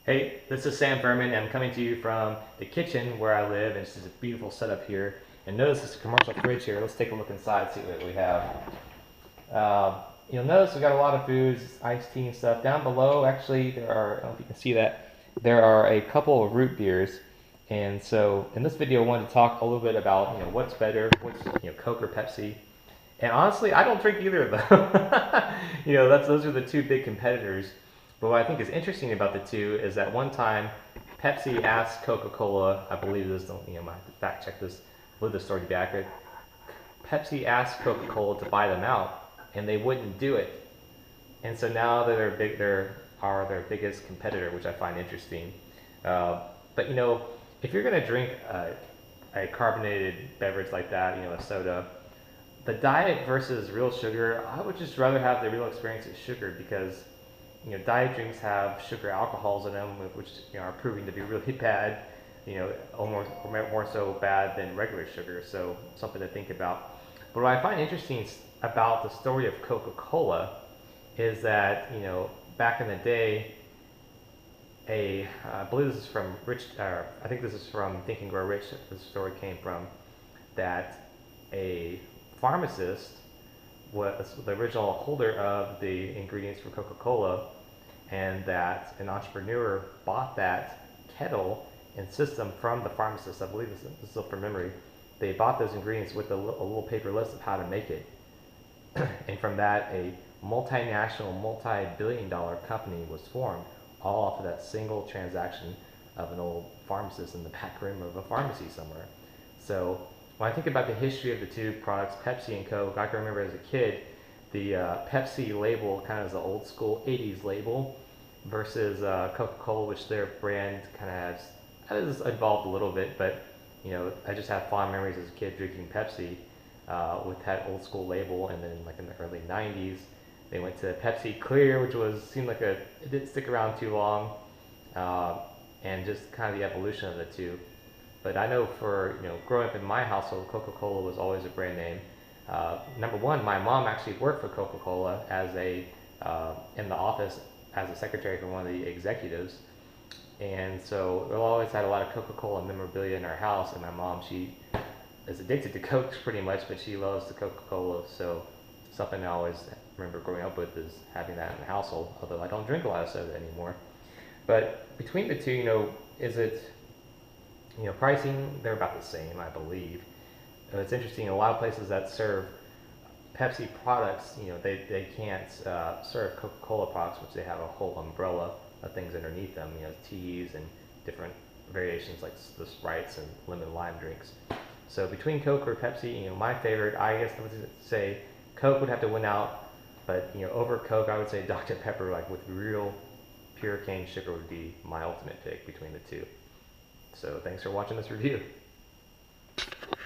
Hey, this is Sam Furman, and I'm coming to you from the kitchen where I live, and this is a beautiful setup here. And notice this commercial fridge here. Let's take a look inside, see what we have. You'll notice we got a lot of foods, iced tea and stuff. Down below, actually, there are, I don't know if you can see that, there are a couple of root beers. And so in this video, I wanted to talk a little bit about, what's better, what's, Coke or Pepsi. And honestly, I don't drink either of them. Those are the two big competitors. But what I think is interesting about the two is that one time Pepsi asked Coca-Cola, I believe this, I have to fact check this, I believe this story to be accurate. Pepsi asked Coca-Cola to buy them out, and they wouldn't do it. And so now they're their biggest competitor, which I find interesting. But if you're gonna drink a carbonated beverage like that, a soda, the diet versus real sugar, I would just rather have the real experience of sugar because diet drinks have sugar alcohols in them, which are proving to be really bad, almost more so bad than regular sugar. So something to think about. But what I find interesting about the story of Coca-Cola is that back in the day, I believe this is from I think this is from Think and Grow Rich. The story came from that a pharmacist was the original holder of the ingredients for Coca-Cola, and that an entrepreneur bought that kettle and system from the pharmacist. I believe this is from memory. They bought those ingredients with a little paper list of how to make it. And from that, a multinational, multi-billion-dollar company was formed, all off of that single transaction of an old pharmacist in the back room of a pharmacy somewhere. So when I think about the history of the two products, Pepsi and Coke, I can remember as a kid, the Pepsi label kind of is the old school 80s label versus Coca-Cola, which their brand kind of has evolved a little bit, but I just have fond memories as a kid drinking Pepsi with that old school label. And then like in the early 90s, they went to Pepsi Clear, which seemed like it didn't stick around too long, and just kind of the evolution of the two. But I know for growing up in my household, Coca-Cola was always a brand name. Number one, my mom actually worked for Coca-Cola as in the office as a secretary for one of the executives, and so we always had a lot of Coca-Cola memorabilia in our house. And my mom, she is addicted to Coke pretty much, but she loves the Coca-Cola. So something I always remember growing up with is having that in the household. Although I don't drink a lot of soda anymore. But between the two, is it pricing? They're about the same, I believe. It's interesting. A lot of places that serve Pepsi products, they can't serve Coca-Cola products, which they have a whole umbrella of things underneath them, teas and different variations like the Sprites and lemon lime drinks. So between Coke or Pepsi, my favorite, I guess I would say Coke would have to win out, but over Coke, I would say Dr. Pepper, like with real pure cane sugar, would be my ultimate pick between the two. So thanks for watching this review.